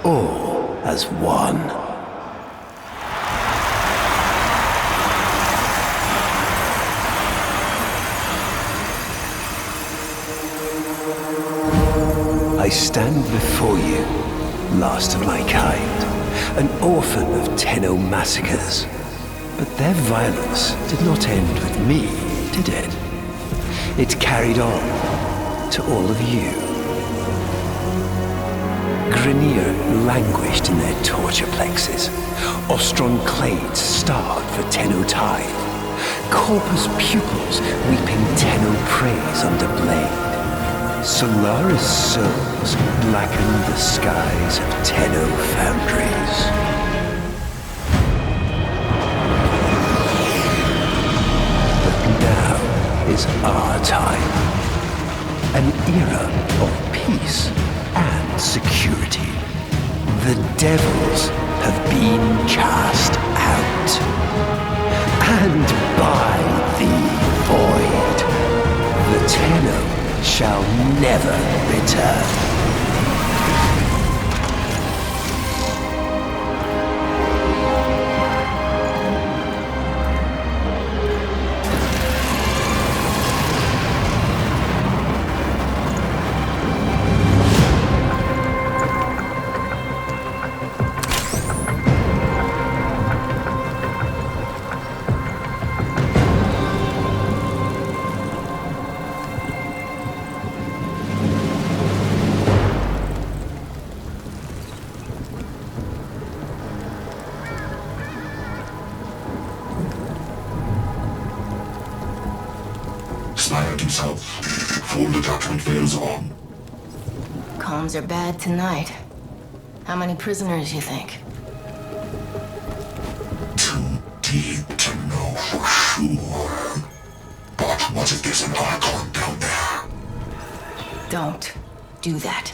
all as one. I stand before you, last of my kind, an orphan of Tenno massacres. But their violence did not end with me, did it? It carried on to all of you. Grineer languished in their torture plexes. Ostron clades starved for Tenno tide. Corpus pupils weeping Tenno praise under blade. Solaris souls blackened the skies of Tenno foundries. But now is our time. An era of peace and security. The devils have been cast out. And by the void, the Tenno shall never return. Comms are bad tonight. How many prisoners, you think? Too deep to know for sure. But what if there's an Archon down there? Don't do that.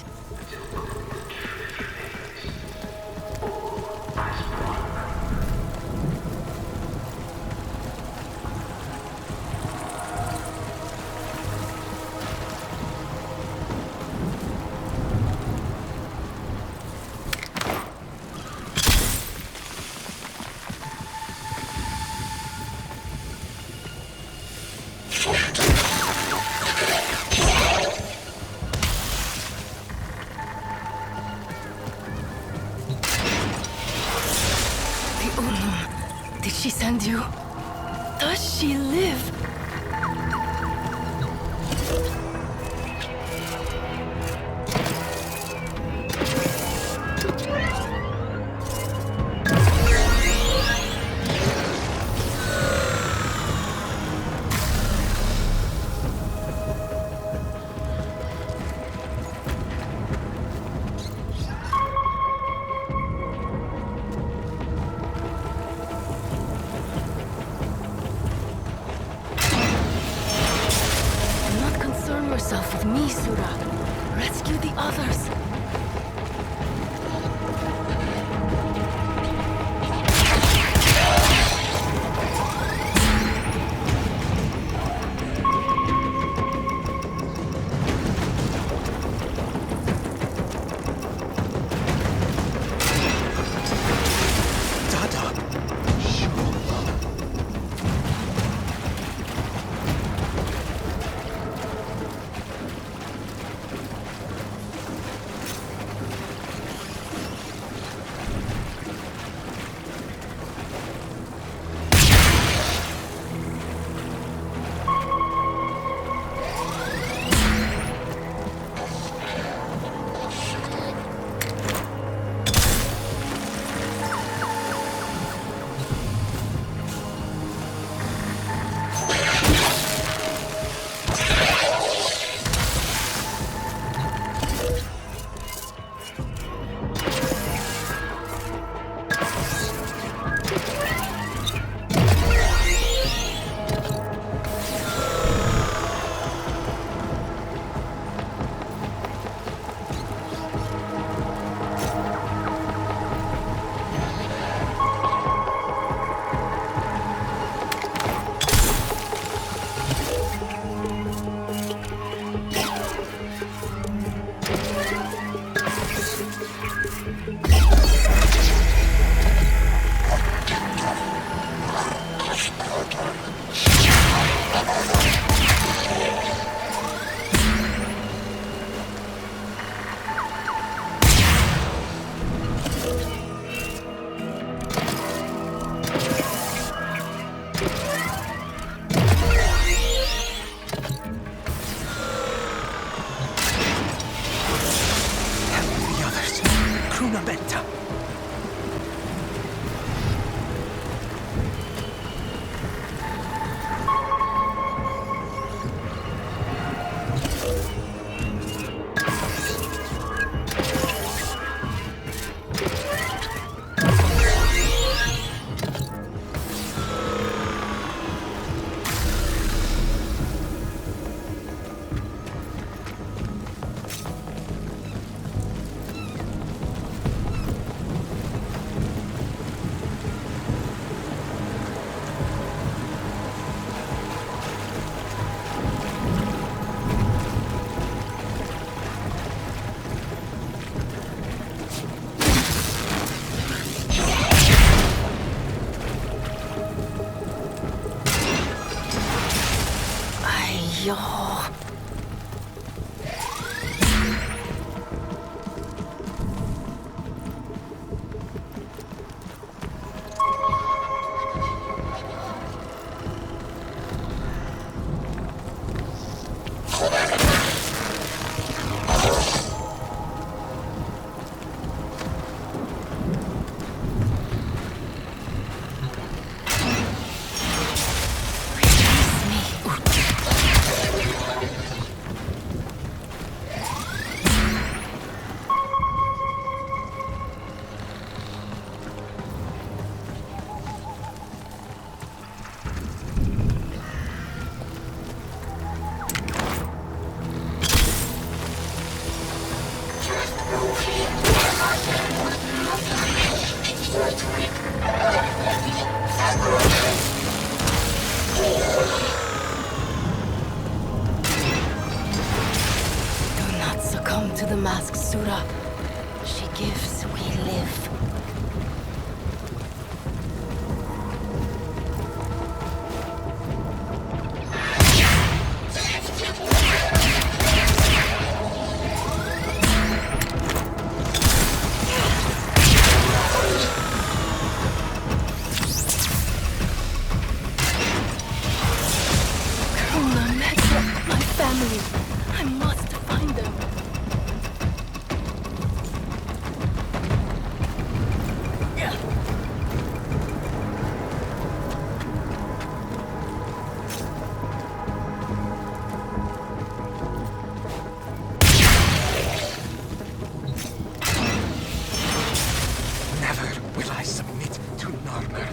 Did she send you? Does she live? With me, Sura. Rescue the others. una betta. To the mask, Sura. She gives, we live. My family. I must find them. Never will I submit to Narmer.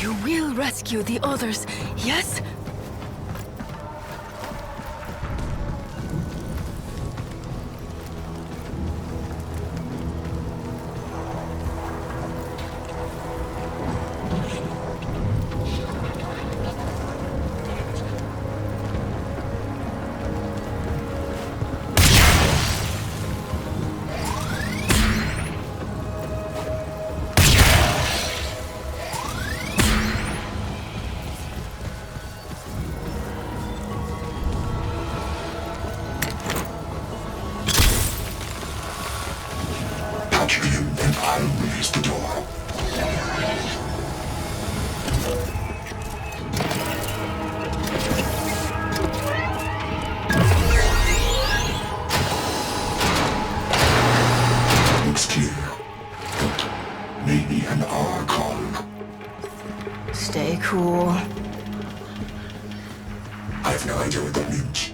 You will rescue the others, yes? I'll release the door. Looks clear. But maybe an Archon. Stay cool. I've no idea what that means.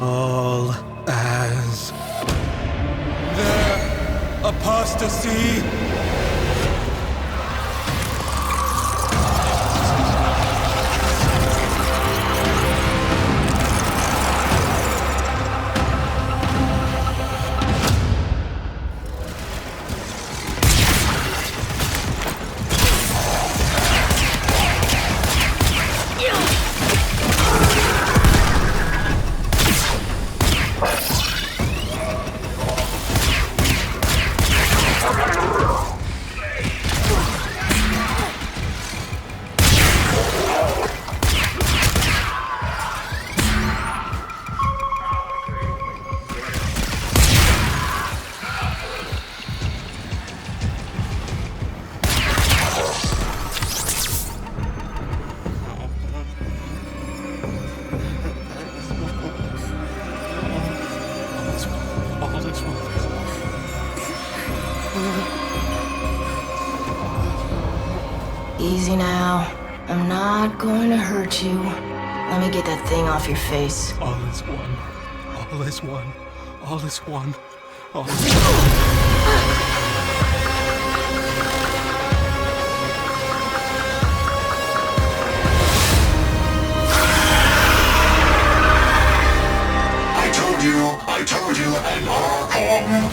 all as their apostasy. Easy now. I'm not going to hurt you. Let me get that thing off your face. All is one. All is one. All is one. All is one. I told you, an Archon.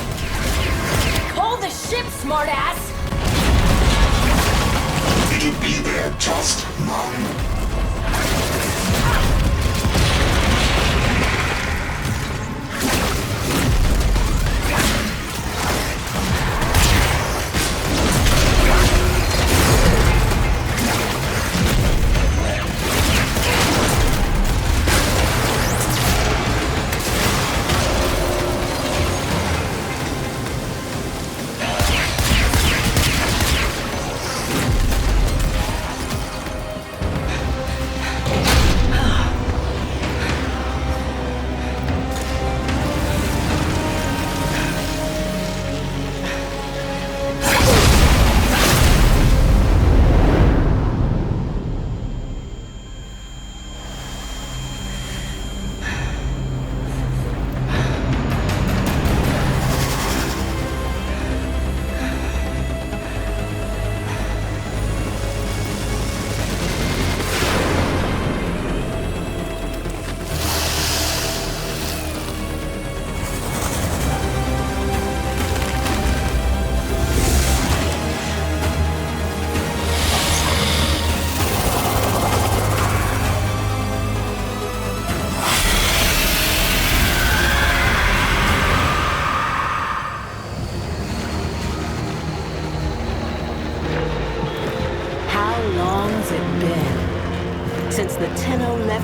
Call the ship, smartass! It'll be there just none.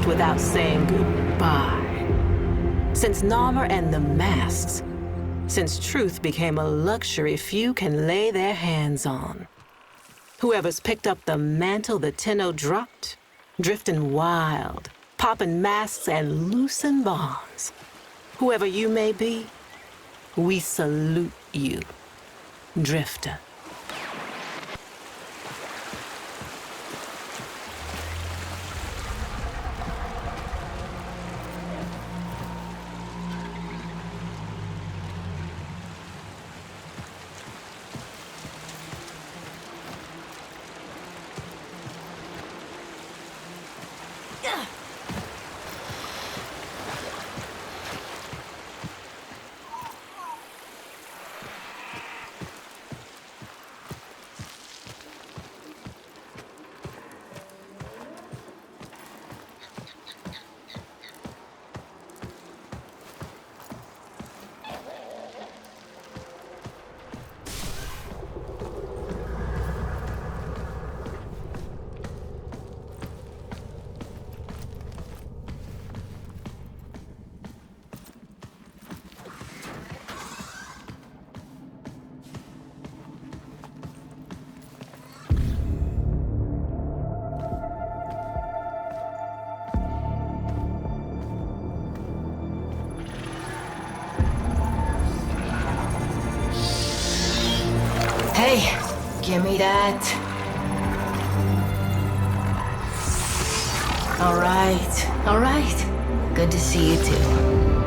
Without saying goodbye. Since Narmer and the masks. Since truth became a luxury few can lay their hands on. Whoever's picked up the mantle the Tenno dropped, drifting wild, popping masks and loosing bonds. Whoever you may be, we salute you, Drifter. Hey, give me that. All right. Good to see you too.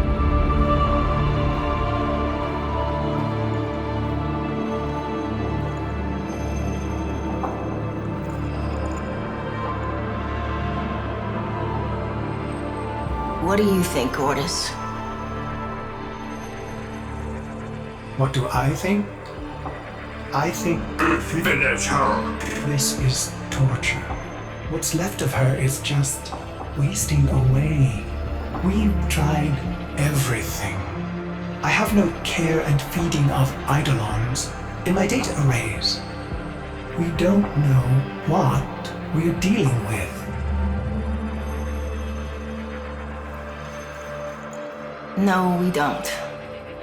What do you think, Gortys? What do I think? I think Finish her! this is torture. What's left of her is just wasting away. We've tried everything. I have no care and feeding of eidolons in my data arrays. We don't know what we're dealing with. No, we don't.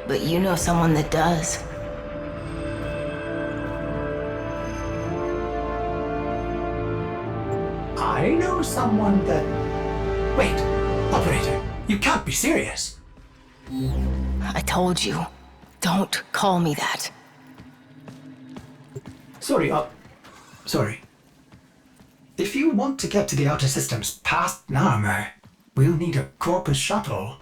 But you know someone that does. I know someone that... Wait, operator, you can't be serious. I told you. Don't call me that. Sorry. If you want to get to the outer systems past Narmer, we'll need a Corpus shuttle.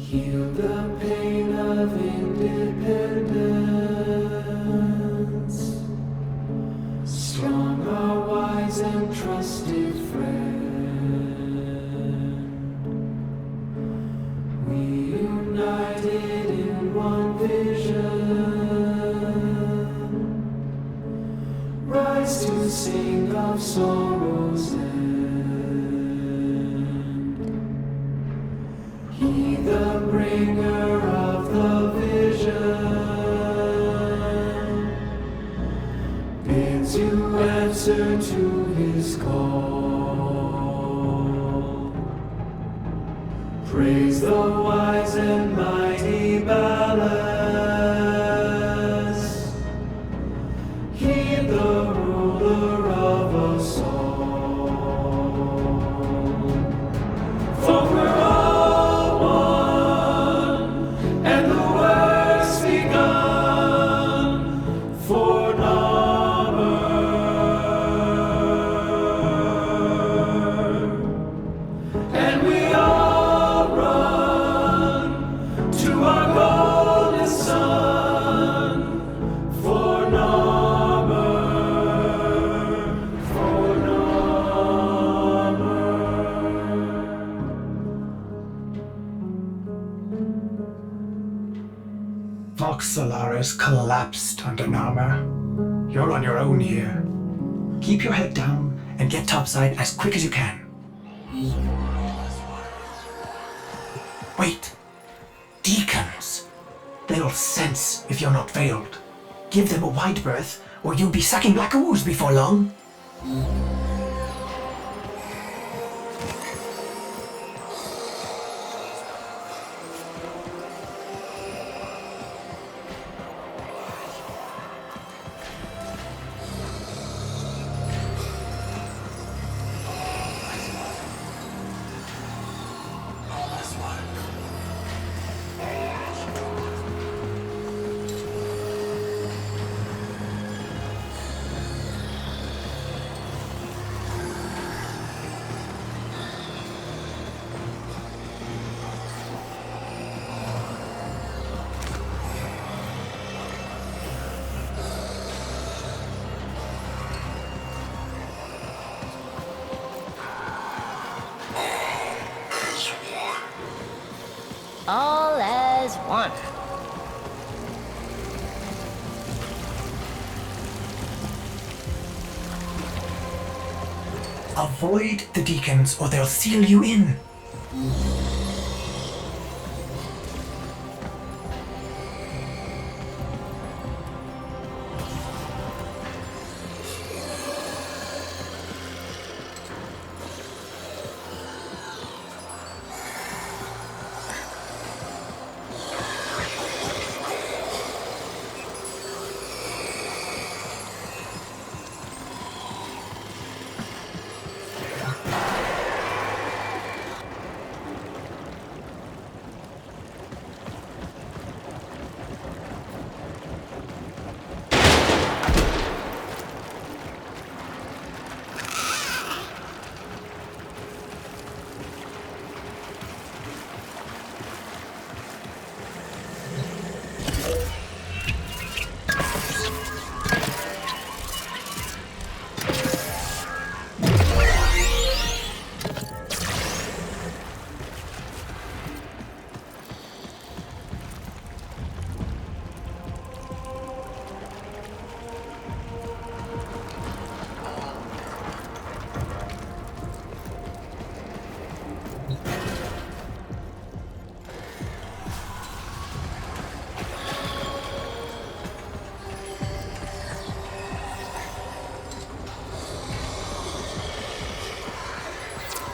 Heal the pain of independence. Strong, our wise and trusted friend. We united in one vision. Rise to sing of sorrow's end. He the bringer of the vision bids you answer to his call. Praise the wise and mighty Ballas. Heed the ruler of us all. For we're all Solaris collapsed under Narmer. You're on your own here. Keep your head down and get topside as quick as you can. Wait. Deacons. They'll sense if you're not veiled. Give them a wide berth, or you'll be sucking black ooze before long. as one. Avoid the deacons or they'll seal you in.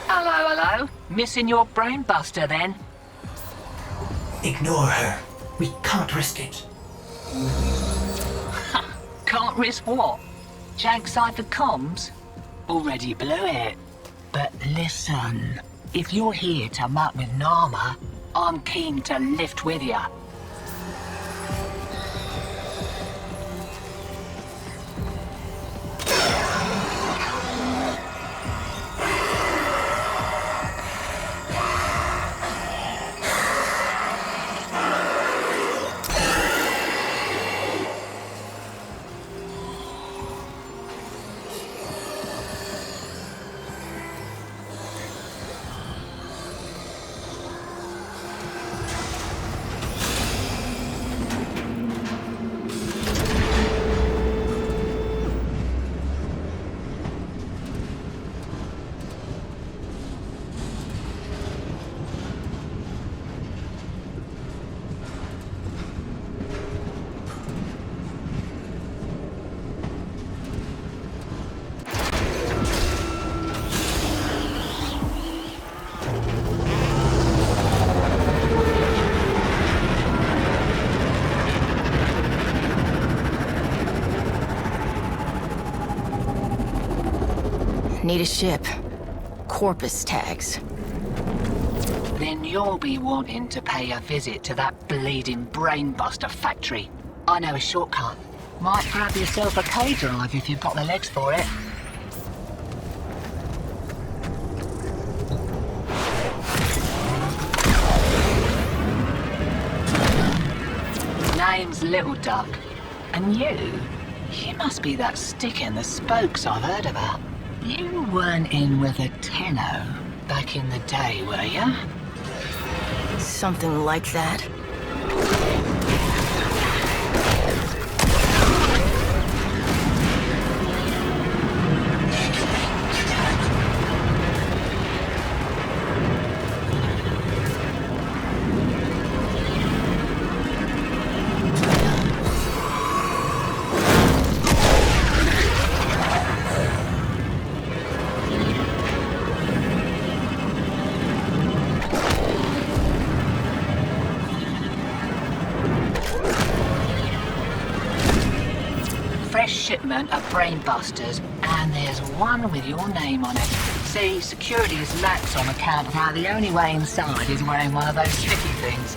Hello. Missing your brain buster then? Ignore her. We can't risk it. Can't risk what? Jankside the comms? Already blew it. But listen, if you're here to muck with Narmer, I'm keen to lift with ya. Need a ship. Corpus tags. Then you'll be wanting to pay a visit to that bleeding brainbuster factory. I know a shortcut. Might grab yourself a K-drive if you've got the legs for it. Name's Little Duck. And you must be that stick in the spokes I've heard about. You weren't in with a tenno back in the day, were you? Something like that. Shipment of brainbusters, and there's one with your name on it. See, security is lax on account of how the only way inside is wearing one of those sticky things.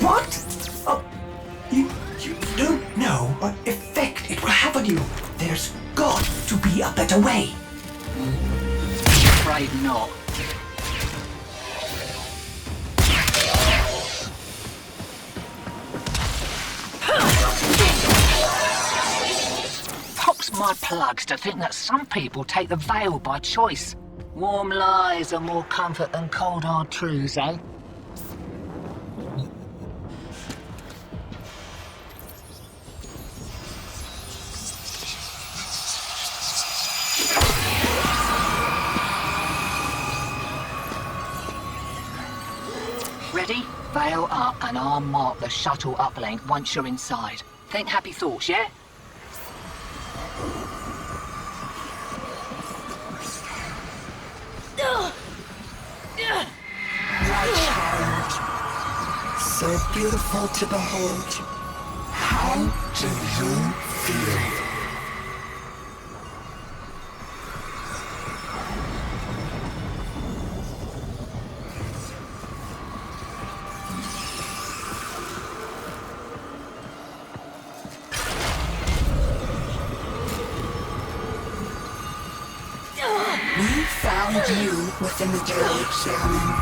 What? Oh, you don't know what effect it will have on you. There's got to be a better way. Afraid not. My plugs to think that some people take the veil by choice. Warm lies are more comfort than cold hard truths, eh? Sail up and I'll mark the shuttle uplink once you're inside. Think happy thoughts, yeah? My child, so beautiful to behold. How do you feel? We found you within the Terra, Zariman.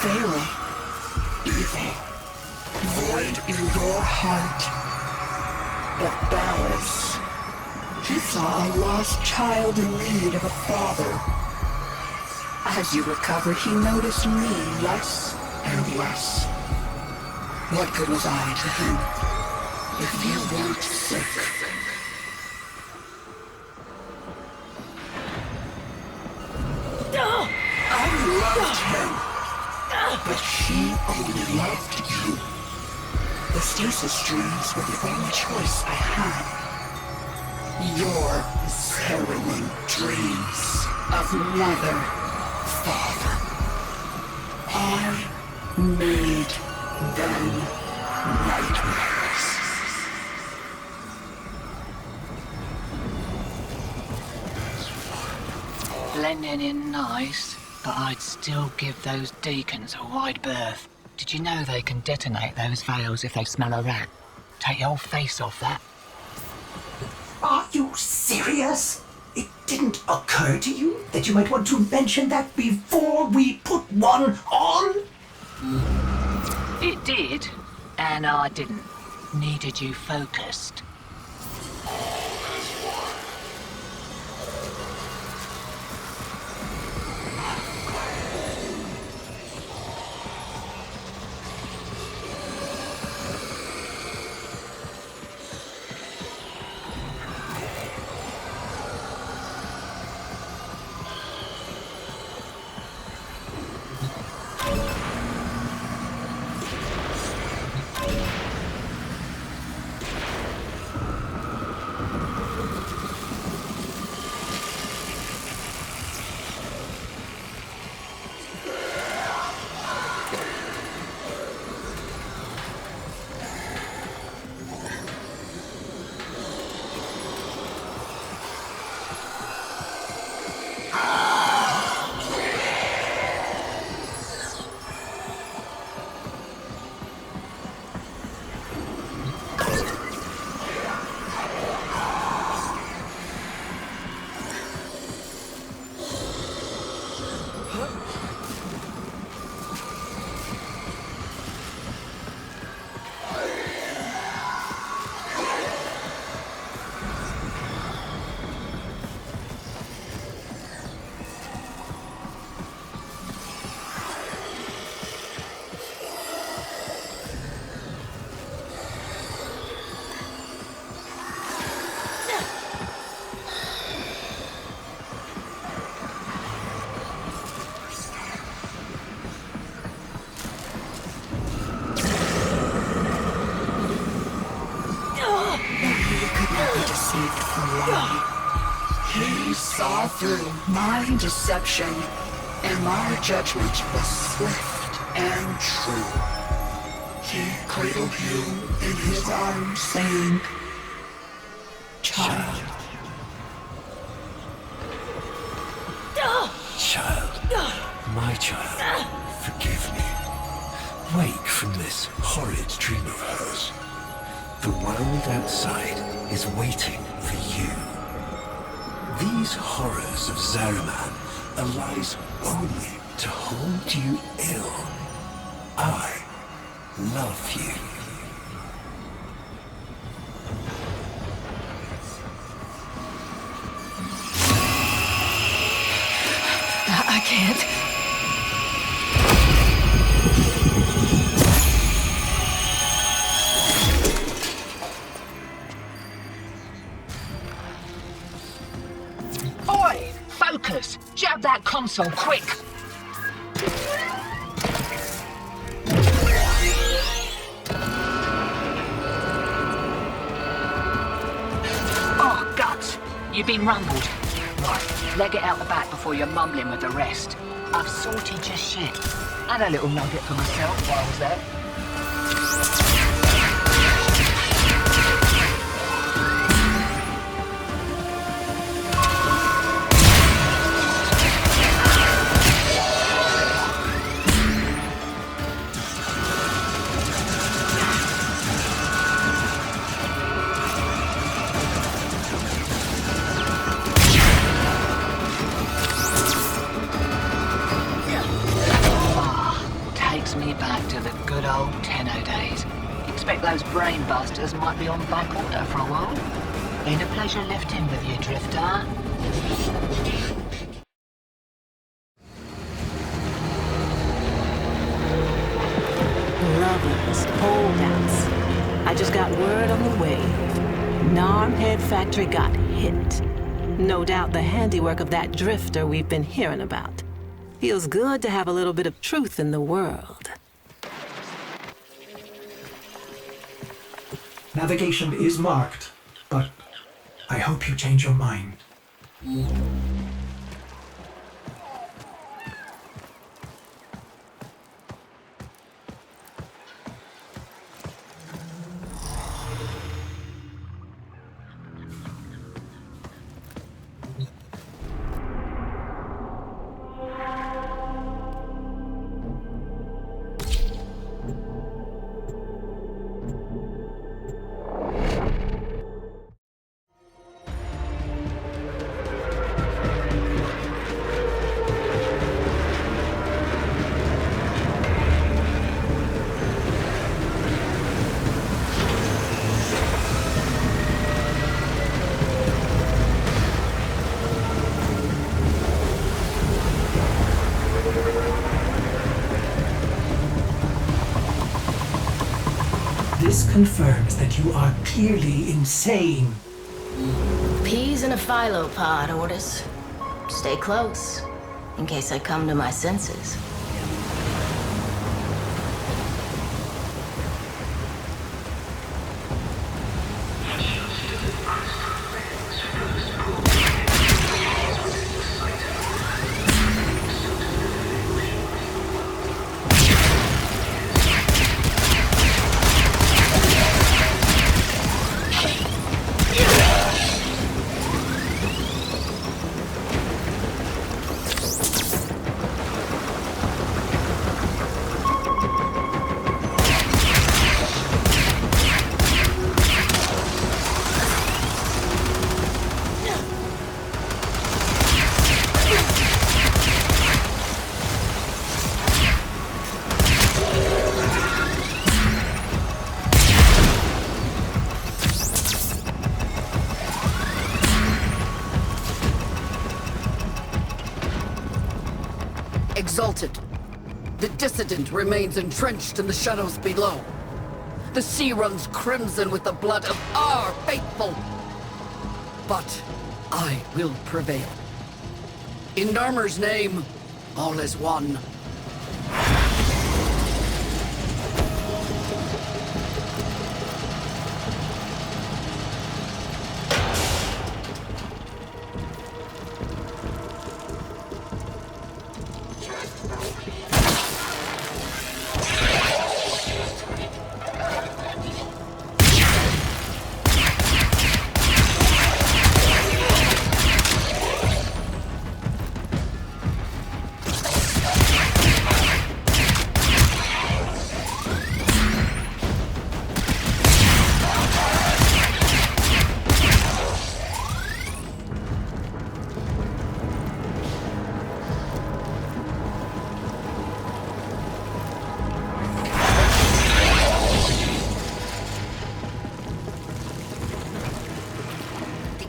Faira. Evil. Void in your heart. But Ballas. He saw a lost child in need of a father. As you recovered, he noticed me less and less. What good was I to him if you weren't sick? I loved him, but he only loved you. The stasis dreams were the only choice I had. Your harrowing dreams of mother, father. I made them nightmares. Blending in nice, but I'd still give those deacons a wide berth. Did you know they can detonate those veils if they smell a rat? Take your face off that. Are you serious? It didn't occur to you that you might want to mention that before we put one on? It did, and I didn't. Needed you focused. He saw through my deception, and my judgment was swift and true. He cradled you in his arms, saying, "Child." Child, my child, forgive me. Wake from this horrid dream of hers. The world outside is waiting for you. These horrors of Zariman are lies only to hold you ill. I love you. I can't. Oi! Focus! Jab that console, quick! You've been rumbled. Right, leg it out the back before you're mumbling with the rest. I've sorted your shit. Had a little nugget for myself while I was there. Those brain busters might be on back order for a while. Been a pleasure lifting with you, Drifter. Lovers, holdouts. I just got word on the way. Narmhead factory got hit. No doubt the handiwork of that drifter we've been hearing about. Feels good to have a little bit of truth in the world. Navigation is marked, but I hope you change your mind. This confirms that you are clearly insane. Peas in a phylopod, Ordis. Stay close, in case I come to my senses. Exalted. The dissident remains entrenched in the shadows below. The sea runs crimson with the blood of our faithful. But I will prevail. In Narmer's name, all is one.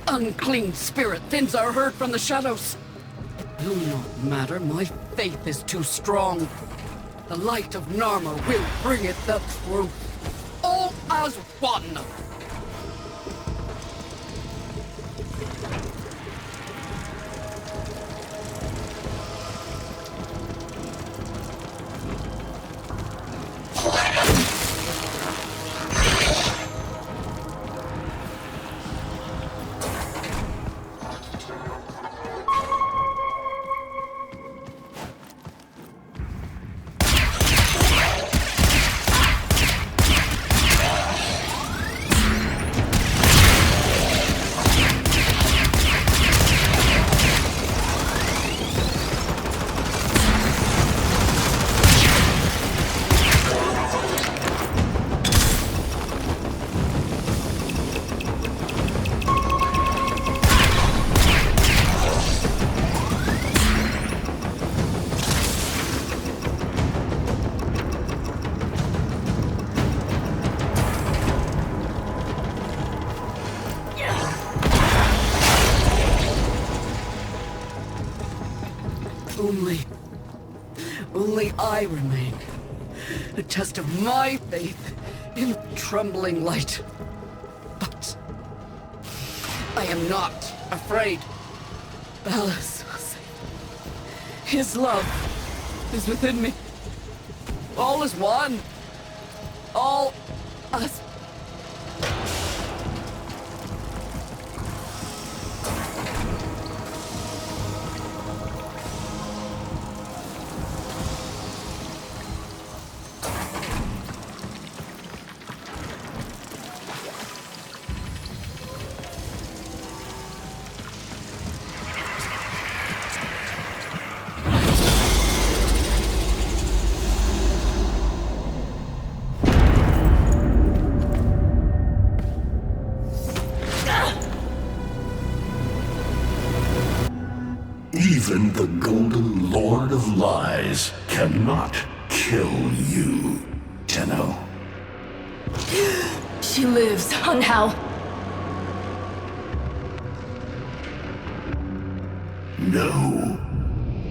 Unclean spirit thins our herd from the shadows. It will not matter, my faith is too strong. The light of Narmer will bring it the truth. All as one. Only I remain. A test of my faith in trembling light. But I am not afraid. Vallis will save me. His love is within me. All is one. All us. Even the Golden Lord of Lies cannot kill you, Tenno. She lives, Hunhow. No.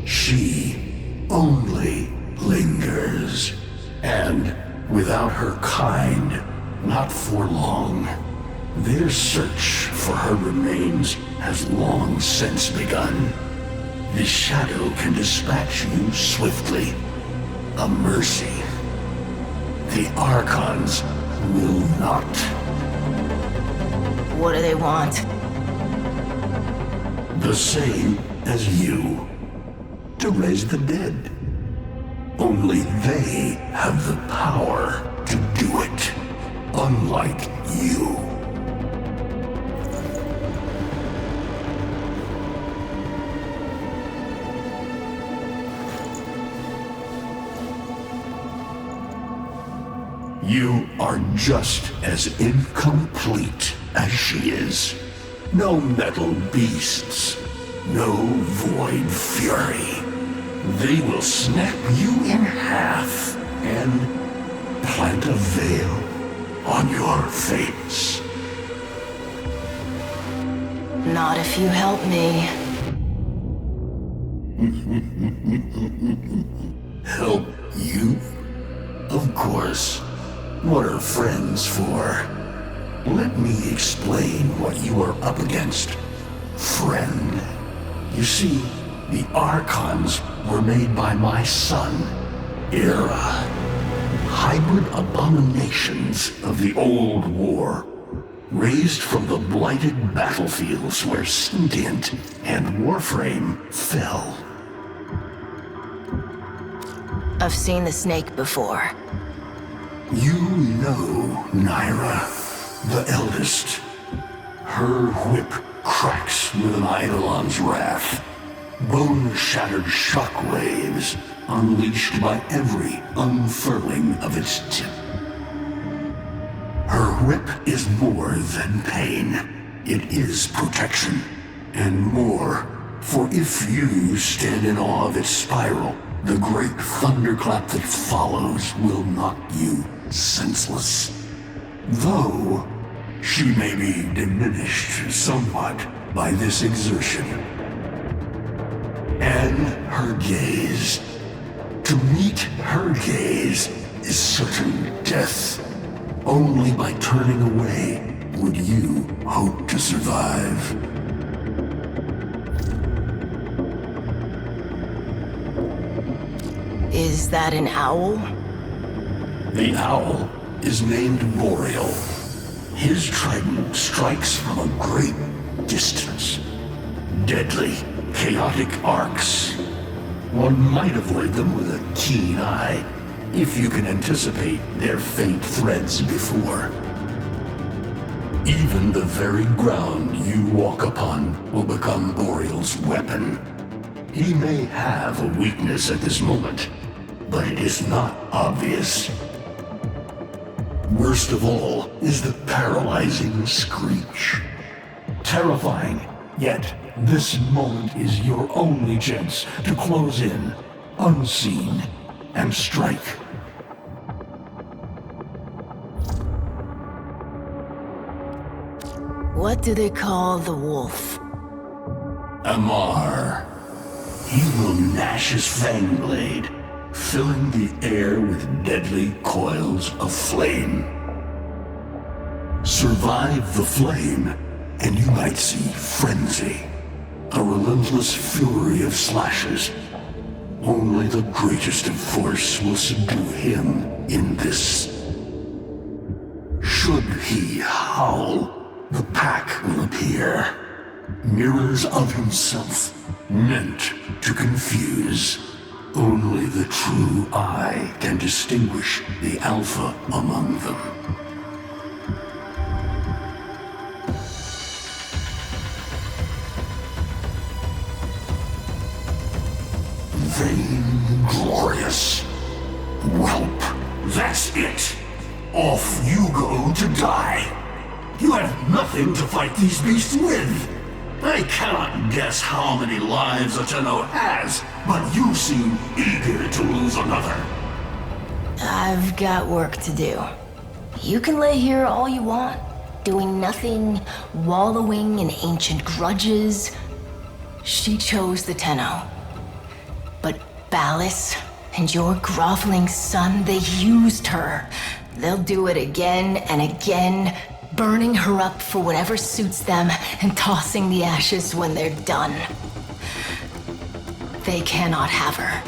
She only lingers. And without her kind, not for long. Their search for her remains has long since begun. The shadow can dispatch you swiftly. A mercy. The Archons will not. What do they want? The same as you. To raise the dead. Only they have the power to do it. Unlike you. You are just as incomplete as she is. No metal beasts, no void fury. They will snap you in half and plant a veil on your face. Not if you help me. Help you? Of course. What are friends for? Let me explain what you are up against, friend. You see, the Archons were made by my son, Era. Hybrid abominations of the old war, raised from the blighted battlefields where Sentient and Warframe fell. I've seen the snake before. You know Naira, the eldest. Her whip cracks with an Eidolon's wrath. Bone-shattered shockwaves unleashed by every unfurling of its tip. Her whip is more than pain. It is protection. And more, for if you stand in awe of its spiral, the great thunderclap that follows will knock you senseless. Though she may be diminished somewhat by this exertion. And her gaze. To meet her gaze is certain death. Only by turning away would you hope to survive. Is that an owl? The owl is named Boreal. His trident strikes from a great distance. Deadly, chaotic arcs. One might avoid them with a keen eye, if you can anticipate their faint threads before. Even the very ground you walk upon will become Boreal's weapon. He may have a weakness at this moment, but it is not obvious. Worst of all is the paralyzing screech. Terrifying, yet this moment is your only chance to close in, unseen, and strike. What do they call the wolf? Amar. he will gnash his fang blade, filling the air with deadly coils of flame. Survive the flame, and you might see frenzy, a relentless fury of slashes. Only the greatest of force will subdue him in this. Should he howl, the pack will appear. Mirrors of himself, meant to confuse. Only the true eye can distinguish the alpha among them. Vainglorious. Whelp, that's it. Off you go to die. You have nothing to fight these beasts with. I cannot guess how many lives a Tenno has, but you seem eager to lose another. I've got work to do. You can lay here all you want, doing nothing, wallowing in ancient grudges. She chose the Tenno. But Ballas and your groveling son, they used her. They'll do it again and again, burning her up for whatever suits them and tossing the ashes when they're done. They cannot have her.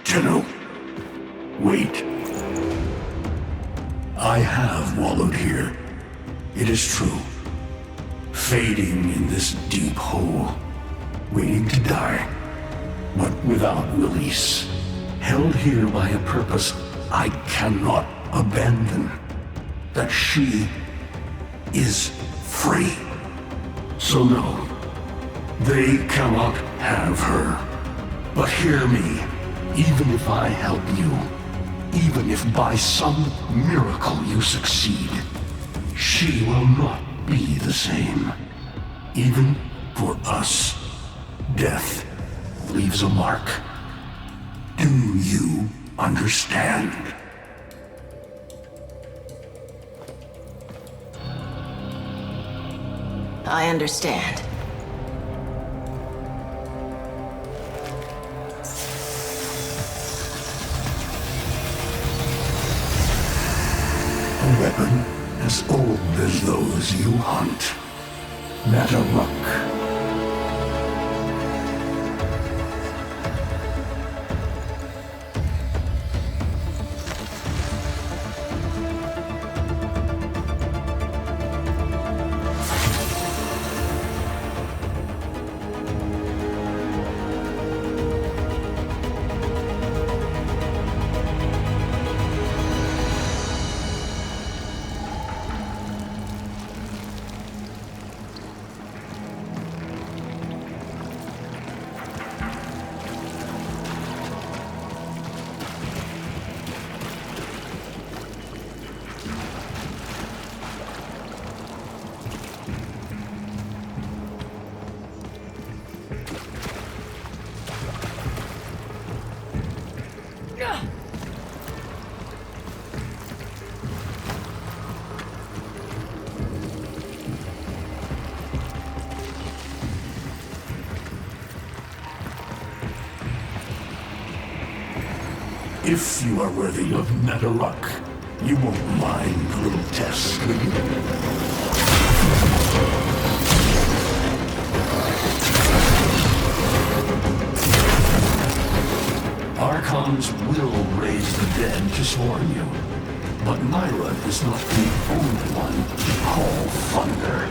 Tenno, wait. I have wallowed here. It is true. Fading in this deep hole, waiting to die, but without release. Held here by a purpose I cannot abandon. That she is free. So no, they cannot have her. But hear me, even if I help you, even if by some miracle you succeed, she will not be the same. Even for us, death leaves a mark. Do you understand? I understand. A weapon as old as those you hunt. Nataruk. If you are worthy of Nataruk, you won't mind the little test, will you? Archons will raise the dead to swarm you, but Myra is not the only one to call thunder.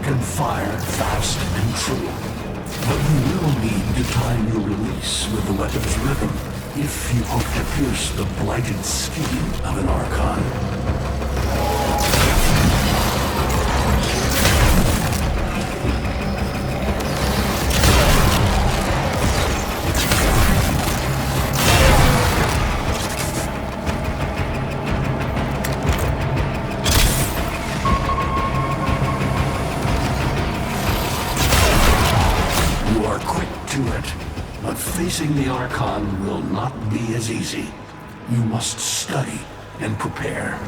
Can fire fast and true, but you will need to time your release with the weapon's rhythm if you hope to pierce the blighted skin of an Archon. to it. But facing the Archon will not be as easy. You must study and prepare.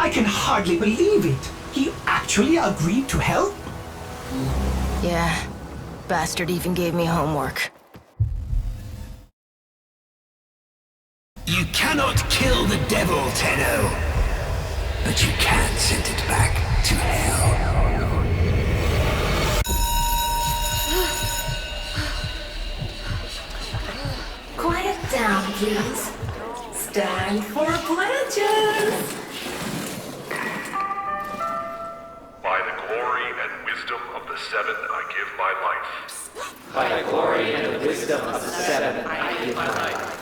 I can hardly believe it. He actually agreed to help? Yeah. Bastard even gave me homework. You cannot kill the devil, Tenno. But you can send it back to hell. please. Stand for pledges! By the glory and wisdom of the Seven, I give my life. By the glory and the wisdom of the Seven, I give my life.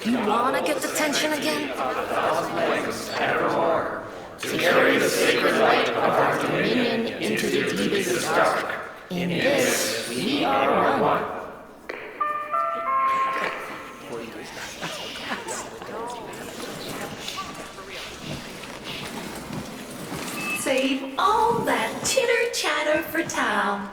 You wanna get the tension again? Evermore, to carry the sacred light of our dominion into the deepest dark. In this, we are one. Save all that chitter-chatter for Tao.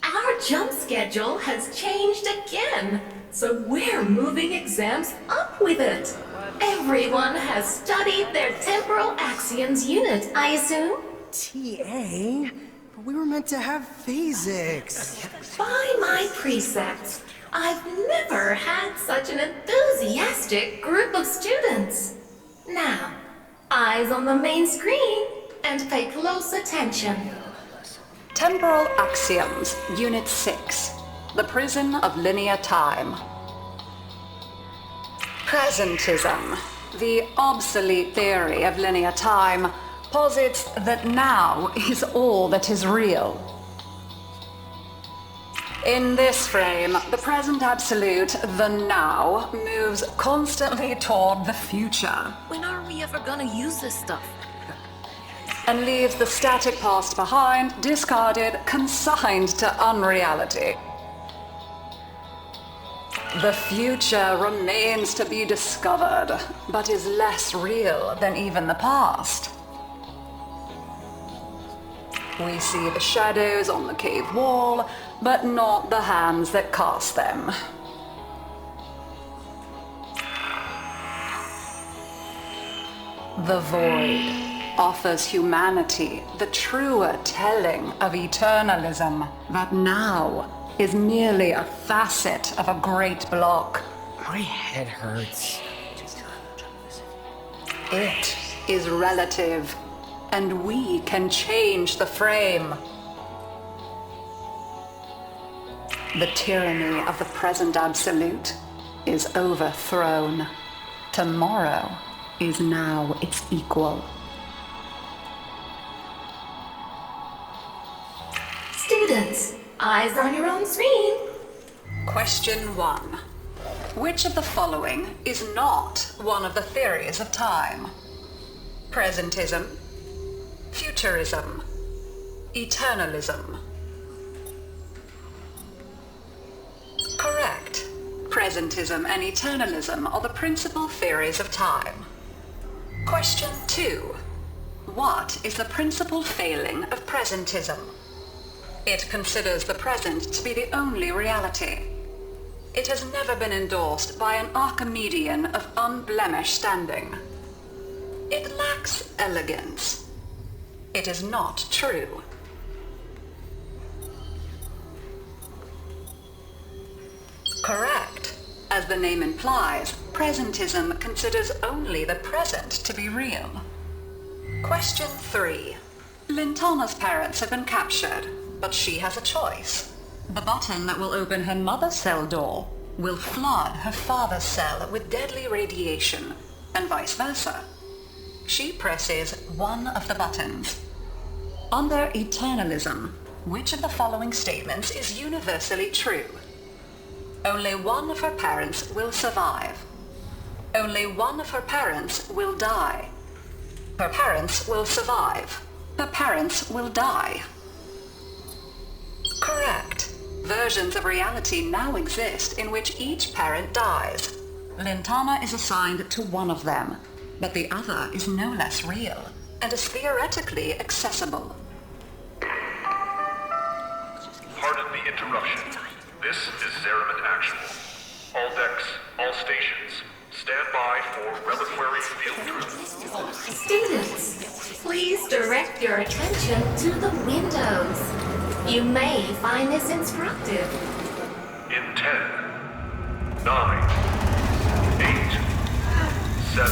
Our jump schedule has changed again, so we're moving exams up with it. Everyone has studied their temporal axioms unit, I assume? TA? But we were meant to have physics. By my precepts, I've never had such an enthusiastic group of students. Now, eyes on the main screen and pay close attention. Temporal Axioms, Unit 6. The Prison of Linear Time. Presentism, the obsolete theory of linear time, posits that now is all that is real. In this frame, the present absolute, the now, moves constantly toward the future. When are we ever gonna use this stuff? And leaves the static past behind, discarded, consigned to unreality. The future remains to be discovered, but is less real than even the past. We see the shadows on the cave wall, but not the hands that cast them. The void offers humanity the truer telling of eternalism that now is merely a facet of a great block. My head hurts. It is relative, and we can change the frame. The tyranny of the present absolute is overthrown. Tomorrow is now its equal. Students, eyes on your own screen. Question 1. Which of the following is not one of the theories of time? Presentism, futurism, eternalism. Correct. Presentism and eternalism are the principal theories of time. Question 2. What is the principal failing of presentism? It considers the present to be the only reality. It has never been endorsed by an Archimedean of unblemished standing. It lacks elegance. It is not true. Correct. As the name implies, presentism considers only the present to be real. Question 3. Lintana's parents have been captured, but she has a choice. The button that will open her mother's cell door will flood her father's cell with deadly radiation, and vice versa. She presses one of the buttons. Under eternalism, which of the following statements is universally true? Only one of her parents will survive. Only one of her parents will die. Her parents will survive. Her parents will die. Correct. Versions of reality now exist in which each parent dies. Lintana is assigned to one of them, but the other is no less real and is theoretically accessible. Pardon the interruption. This is Zariman Actual. All decks, all stations, stand by for reliquary field trip. Students, please direct your attention to the windows. You may find this instructive. In 10, 9, 8, 7,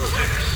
6,